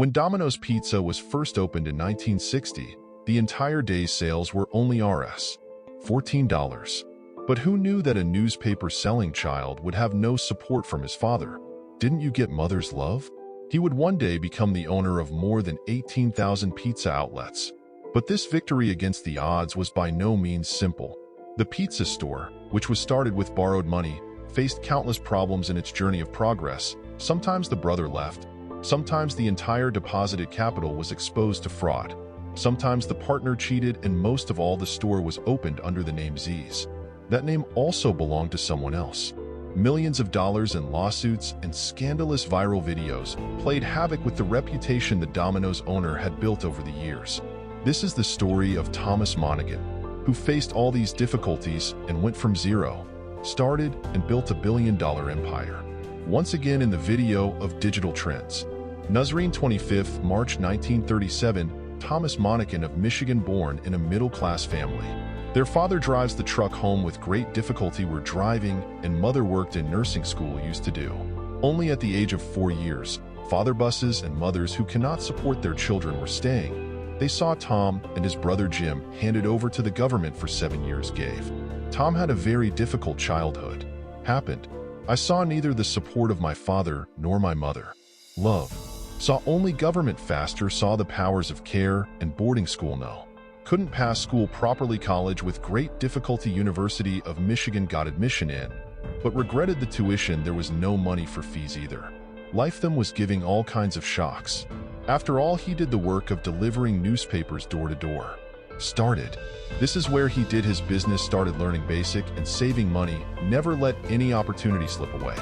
When Domino's Pizza was first opened in 1960, the entire day's sales were only Rs. $14. But who knew that a newspaper-selling child would have no support from his father? Didn't you get mother's love? He would one day become the owner of more than 18,000 pizza outlets. But this victory against the odds was by no means simple. The pizza store, which was started with borrowed money, faced countless problems in its journey of progress. Sometimes the brother left. Sometimes the entire deposited capital was exposed to fraud. Sometimes the partner cheated, and most of all, the store was opened under the name Z's. That name also belonged to someone else. Millions of dollars in lawsuits and scandalous viral videos played havoc with the reputation the Domino's owner had built over the years. This is the story of Thomas Monaghan, who faced all these difficulties and went from zero, started and built a billion-dollar empire. Once again in the video of Digital Trends. Nazarene 25th, March 1937, Thomas Monaghan of Michigan, born in a middle-class family. Their father drives the truck home with great difficulty were driving, and mother worked in nursing school used to do. Only at the age of 4 years, father buses and mothers who cannot support their children were staying. They saw Tom and his brother Jim handed over to the government for 7 years gave. Tom had a very difficult childhood. Happened. I saw neither the support of my father nor my mother. Love. Saw only government faster, saw the powers of care and boarding school no. Couldn't pass school properly, college with great difficulty, University of Michigan got admission in, but regretted the tuition, there was no money for fees either. Life them was giving all kinds of shocks. After all, he did the work of delivering newspapers door to door. Started. This is where he did his business, started learning basic and saving money, never let any opportunity slip away.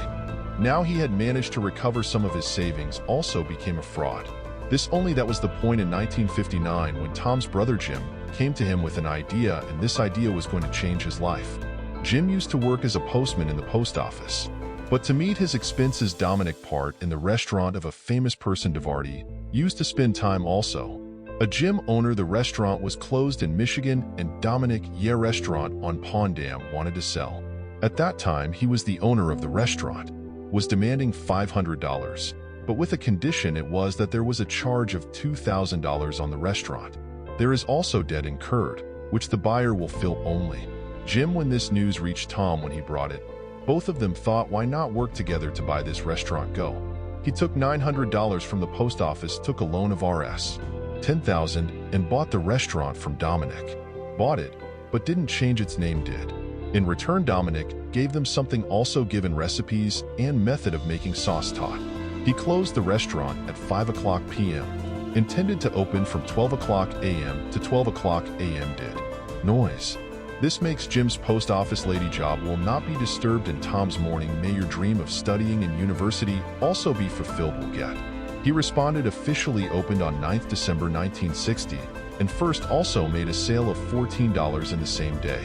Now he had managed to recover some of his savings, also became a fraud. This only that was the point in 1959 when Tom's brother Jim came to him with an idea, and this idea was going to change his life. Jim used to work as a postman in the post office. But to meet his expenses, Dominic part in the restaurant of a famous person Devarty used to spend time also. A gym owner, the restaurant was closed in Michigan, and Dominic restaurant on Pond Dam wanted to sell. At that time, he was the owner of the restaurant, was demanding $500, but with a condition, it was that there was a charge of $2,000 on the restaurant. There is also debt incurred, which the buyer will fill only. Jim, when this news reached Tom when he brought it, both of them thought, why not work together to buy this restaurant go? He took $900 from the post office, took a loan of Rs. $10,000 and bought the restaurant from Dominic. Bought it, but didn't change its name, did. In return, Dominic gave them something, also given recipes and method of making sauce taught. He closed the restaurant at 5 p.m., intended to open from 12 a.m. to 12 a.m. did. Noise. This makes Jim's post office lady job will not be disturbed, in Tom's morning may your dream of studying in university also be fulfilled will get. He responded, officially opened on 9th December 1960, and first also made a sale of $14 in the same day.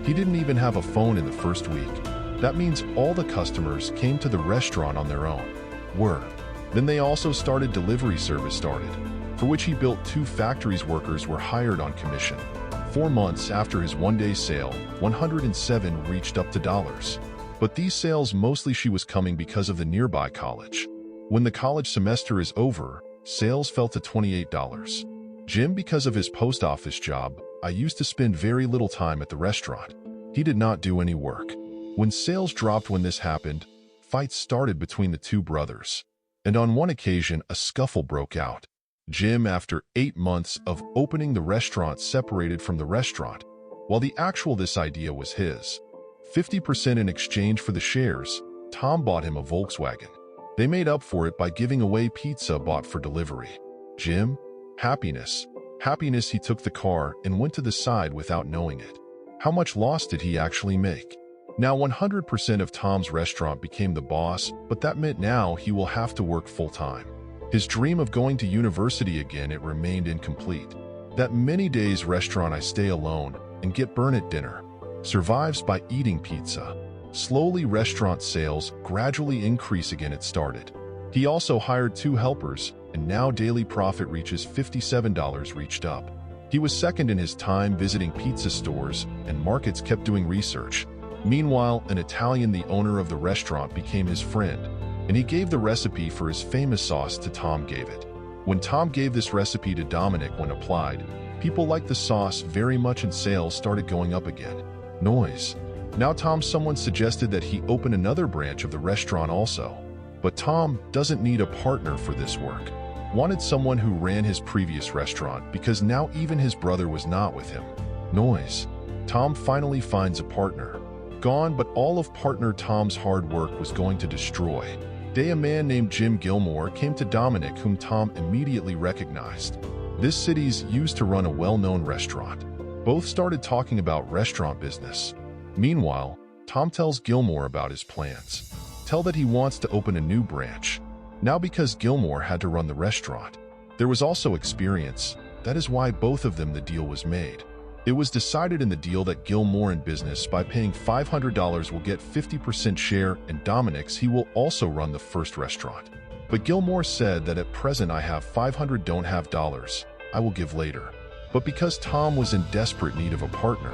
He didn't even have a phone in the first week. That means all the customers came to the restaurant on their own. Then they also started delivery service started, for which he built 2 factories. Workers were hired on commission. 4 months after his one-day sale, 107 reached up to dollars. But these sales mostly she was coming because of the nearby college. When the college semester is over, sales fell to $28. Jim, because of his post office job, I used to spend very little time at the restaurant. He did not do any work. When sales dropped, when this happened, fights started between the 2 brothers. And on one occasion, a scuffle broke out. Jim, after 8 months of opening the restaurant, separated from the restaurant, while this idea was his. 50% in exchange for the shares, Tom bought him a Volkswagen. They made up for it by giving away pizza bought for delivery. Jim, happiness. He took the car and went to the side without knowing it. How much loss did he actually make? Now 100% of Tom's restaurant became the boss, but that meant now he will have to work full-time. His dream of going to university again, it remained incomplete. That many days restaurant I stay alone and get burn at dinner. Survives by eating pizza. Slowly restaurant sales gradually increase again, it started. He also hired 2 helpers, and now daily profit reaches $57 reached up. He was second in his time visiting pizza stores and markets, kept doing research. Meanwhile, an Italian, the owner of the restaurant, became his friend, and he gave the recipe for his famous sauce to Tom, gave it. When Tom gave this recipe to Dominic when applied, people liked the sauce very much and sales started going up again. Noise. Now someone suggested that he open another branch of the restaurant also. But Tom doesn't need a partner for this work. Wanted someone who ran his previous restaurant because now even his brother was not with him. Noise. Tom finally finds a partner. Gone, but all of partner Tom's hard work was going to destroy. A man named Jim Gilmore came to Dominic, whom Tom immediately recognized. This city's used to run a well-known restaurant. Both started talking about restaurant business. Meanwhile, Tom tells Gilmore about his plans. Tell that he wants to open a new branch. Now because Gilmore had to run the restaurant, there was also experience. That is why both of them the deal was made. It was decided in the deal that Gilmore in business by paying $500 will get 50% share, and Dominic's he will also run the first restaurant. But Gilmore said that at present I have 500 don't have dollars, I will give later. But because Tom was in desperate need of a partner,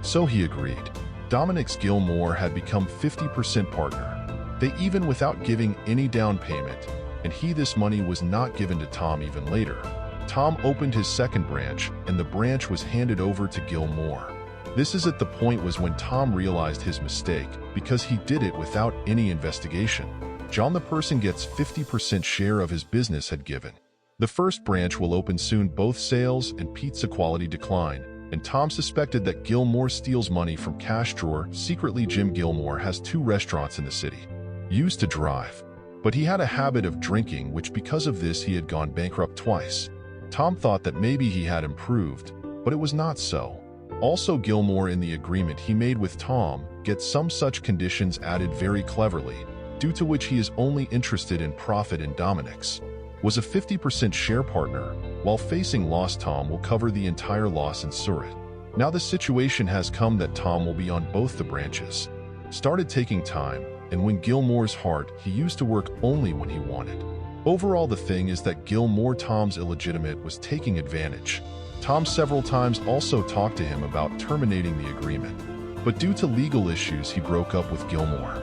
so he agreed. Dominic's Gilmore had become 50% partner. They even without giving any down payment, and this money was not given to Tom even later. Tom opened his second branch, and the branch was handed over to Gilmore. This is at the point was when Tom realized his mistake, because he did it without any investigation. John the person gets 50% share of his business had given. The first branch will open soon. Both sales and pizza quality decline, and Tom suspected that Gilmore steals money from cash drawer. Secretly, Jim Gilmore has 2 restaurants in the city. Used to drive, but he had a habit of drinking, which because of this he had gone bankrupt twice. Tom thought that maybe he had improved, but it was not so. Also, Gilmore in the agreement he made with Tom gets some such conditions added very cleverly, due to which he is only interested in profit, and Dominic's was a 50% share partner. While facing loss, Tom will cover the entire loss in Surat. Now the situation has come that Tom will be on both the branches. Started taking time, and when Gilmore's heart, he used to work only when he wanted. Overall, the thing is that Gilmore, Tom's illegitimate, was taking advantage. Tom several times also talked to him about terminating the agreement, but due to legal issues he broke up with Gilmore.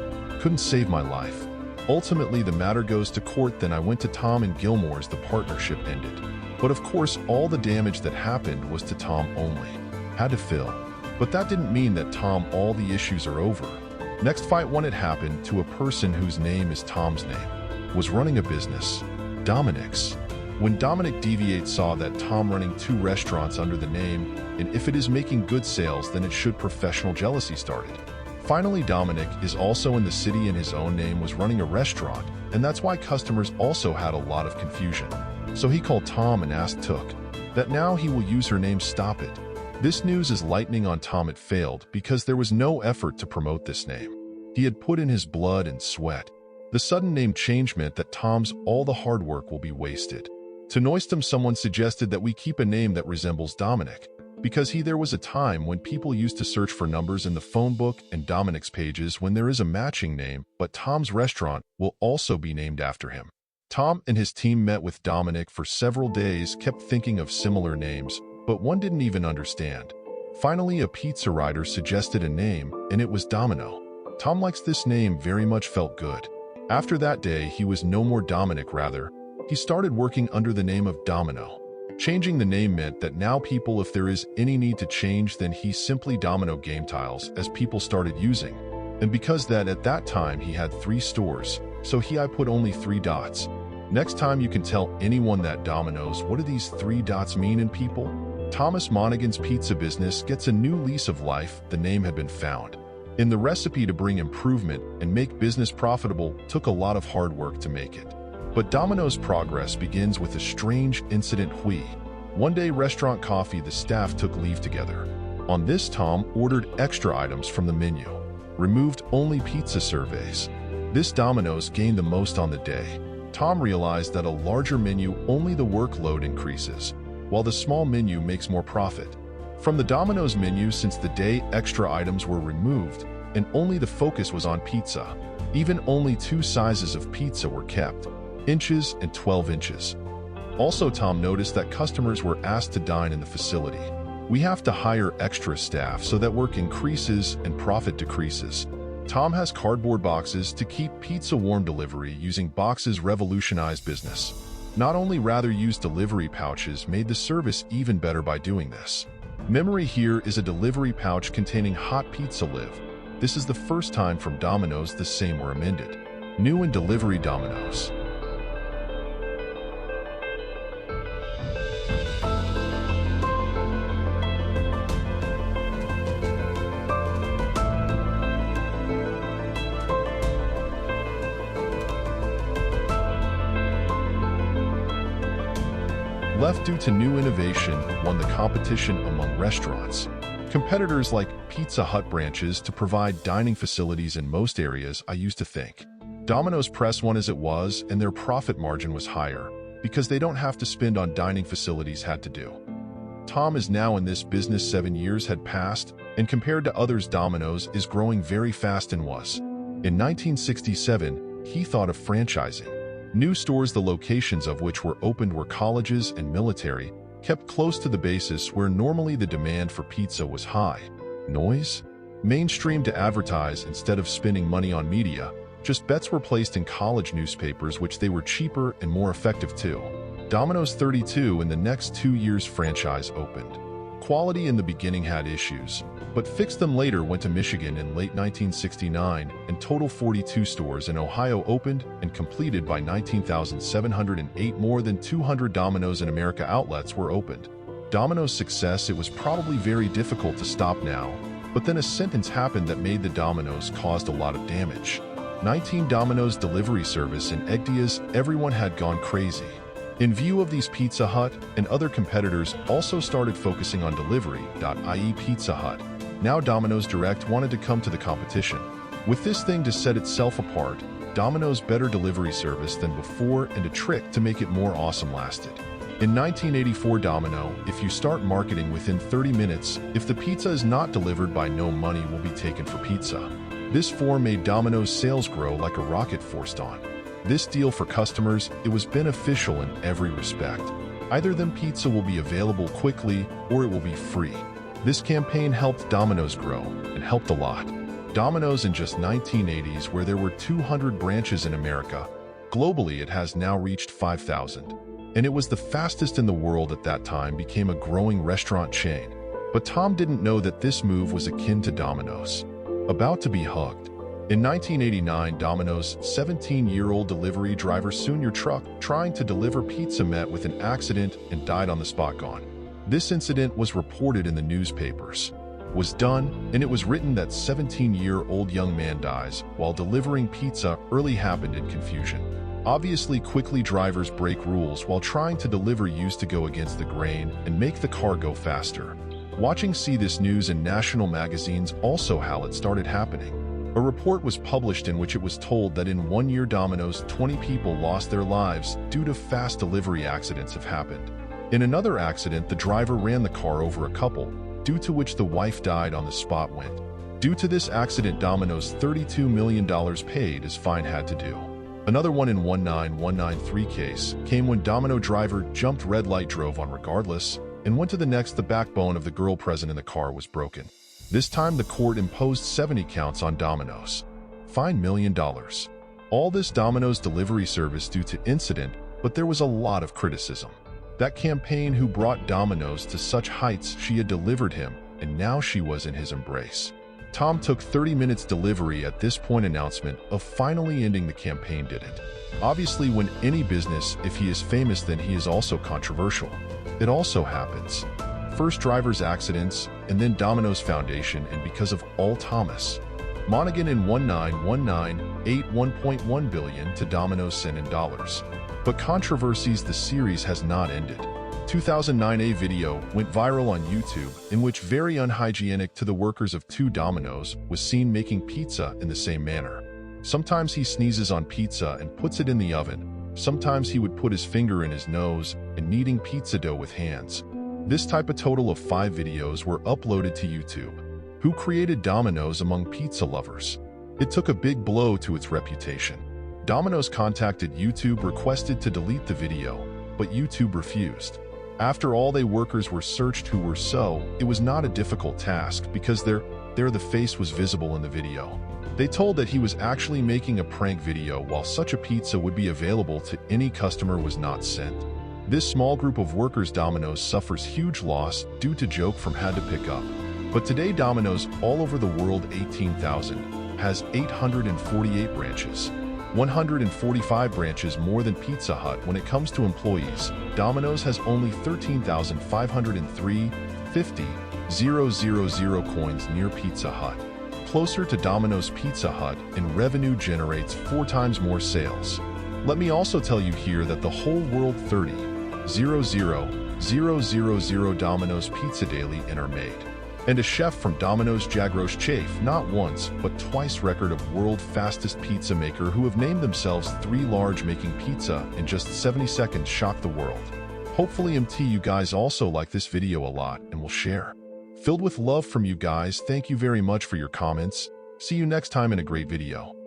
Couldn't save my life. Ultimately the matter goes to court, then I went to Tom and Gilmore's, the partnership ended. But of course all the damage that happened was to Tom only. Had to fill. But that didn't mean that Tom all the issues are over. Next fight when it happened to a person whose name is Tom's name. Was running a business, Dominic's. When Dominic Deviate saw that Tom running 2 restaurants under the name, and if it is making good sales then it should, professional jealousy started. Finally Dominic is also in the city in his own name, was running a restaurant, and that's why customers also had a lot of confusion. So he called Tom and asked Took that now he will use her name. Stop it. This news is lightning on Tom. It failed because there was no effort to promote this name. He had put in his blood and sweat. The sudden name change meant that Tom's all the hard work will be wasted. To Noistum, someone suggested that we keep a name that resembles Dominic, because there was a time when people used to search for numbers in the phone book and Dominic's pages when there is a matching name, but Tom's restaurant will also be named after him. Tom and his team met with Dominic for several days, kept thinking of similar names, but one didn't even understand. Finally, a pizza writer suggested a name, and it was Domino. Tom likes this name very much, felt good. After that day, he was no more Dominic, rather, he started working under the name of Domino. Changing the name meant that now people, if there is any need to change, then he simply Domino Game Tiles, as people started using. And because that at that time he had 3 stores, so I put only 3 dots. Next time you can tell anyone that Domino's, what do these 3 dots mean in people? Thomas Monaghan's pizza business gets a new lease of life. The name had been found in the recipe to bring improvement and make business profitable. Took a lot of hard work to make it. But Domino's progress begins with a strange incident. One day, restaurant coffee, the staff took leave together. On this, Tom ordered extra items from the menu, removed only pizza surveys. This Domino's gained the most on the day. Tom realized that a larger menu, only the workload increases, while the small menu makes more profit. From the Domino's menu, since the day extra items were removed, and only the focus was on pizza. Even only 2 sizes of pizza were kept, inches and 12 inches. Also, Tom noticed that customers were asked to dine in the facility. We have to hire extra staff so that work increases and profit decreases. Tom has cardboard boxes to keep pizza warm. Delivery using boxes revolutionized business. Not only rather used delivery pouches made the service even better by doing this. Memory here is a delivery pouch containing hot pizza live. This is the first time from Domino's the same were amended. New and delivery Domino's. Left due to new innovation won the competition among restaurants. Competitors like Pizza Hut branches to provide dining facilities in most areas. I used to think Domino's press won as it was, and their profit margin was higher because they don't have to spend on dining facilities had to do. Tom is now in this business 7 years had passed, and compared to others Domino's is growing very fast and was. In 1967, he thought of franchising. New stores, the locations of which were opened were colleges and military, kept close to the bases where normally the demand for pizza was high. Noise? Mainstream to advertise instead of spending money on media. Just bets were placed in college newspapers, which they were cheaper and more effective too. Domino's 32 in the next 2 years franchise opened. Quality in the beginning had issues, but fixed them later. Went to Michigan in late 1969, and total 42 stores in Ohio opened and completed by 19,708. More than 200 Domino's in America outlets were opened. Domino's success, it was probably very difficult to stop now, but then a sentence happened that made the Domino's caused a lot of damage. 19 Domino's delivery service in Egdias, everyone had gone crazy. In view of these, Pizza Hut and other competitors also started focusing on delivery, i.e. Pizza Hut. Now Domino's Direct wanted to come to the competition. With this thing to set itself apart, Domino's better delivery service than before and a trick to make it more awesome lasted. In 1984 Domino, if you start marketing within 30 minutes, if the pizza is not delivered by no money will be taken for pizza. This form made Domino's sales grow like a rocket forced on. This deal for customers, it was beneficial in every respect. Either then pizza will be available quickly or it will be free. This campaign helped Domino's grow and helped a lot. Domino's in just 1980s where there were 200 branches in America. Globally it has now reached 5,000. And it was the fastest in the world at that time, became a growing restaurant chain. But Tom didn't know that this move was akin to Domino's. About to be hugged. In 1989, Domino's 17-year-old delivery driver soon your truck trying to deliver pizza met with an accident and died on the spot. Gone. This incident was reported in the newspapers. Was done, and it was written that 17-year-old young man dies while delivering pizza. Early happened in confusion. Obviously quickly drivers break rules while trying to deliver used to go against the grain and make the car go faster. Watching see this news in national magazines also how it started happening. A report was published in which it was told that in 1 year Domino's 20 people lost their lives due to fast delivery accidents have happened. In another accident, the driver ran the car over a couple, due to which the wife died on the spot. Went. Due to this accident, Domino's $32 million paid as fine had to do. Another one in 19193 case came when Domino driver jumped red light, drove on regardless, and went to the next. The backbone of the girl present in the car was broken. This time the court imposed 70 counts on Domino's. Fine $1 million. All this Domino's delivery service due to incident, but there was a lot of criticism. That campaign who brought Domino's to such heights, she had delivered him, and now she was in his embrace. Tom took 30 minutes delivery at this point. Announcement of finally ending the campaign didn't. Obviously when any business, if he is famous then he is also controversial. It also happens. First drivers accidents, and then Domino's Foundation, and because of all Thomas. Monaghan in 1919 $1.1 billion to Domino's sent in dollars. But controversies, the series has not ended. 2009 a video went viral on YouTube in which very unhygienic to the workers of 2 Domino's was seen making pizza in the same manner. Sometimes he sneezes on pizza and puts it in the oven. Sometimes he would put his finger in his nose and kneading pizza dough with hands. This type of total of 5 videos were uploaded to YouTube. Who created Domino's among pizza lovers? It took a big blow to its reputation. Domino's contacted YouTube, requested to delete the video, but YouTube refused. After all, they workers were searched who were so, it was not a difficult task because their the face was visible in the video. They told that he was actually making a prank video while such a pizza would be available to any customer was not sent. This small group of workers Domino's suffers huge loss due to joke from had to pick up. But today Domino's all over the world 18,000 has 848 branches. 145 branches more than Pizza Hut. When it comes to employees, Domino's has only 13,503 50,000 coins near Pizza Hut. Closer to Domino's, Pizza Hut in revenue generates 4 times more sales. Let me also tell you here that the whole world 30,000 Domino's pizza daily and are made. And a chef from Domino's Jagros Chafe not once but twice record of world fastest pizza maker who have named themselves 3 large making pizza in just 70 seconds shock the world. Hopefully you guys also like this video a lot and will share. Filled with love from you guys, thank you very much for your comments. See you next time in a great video.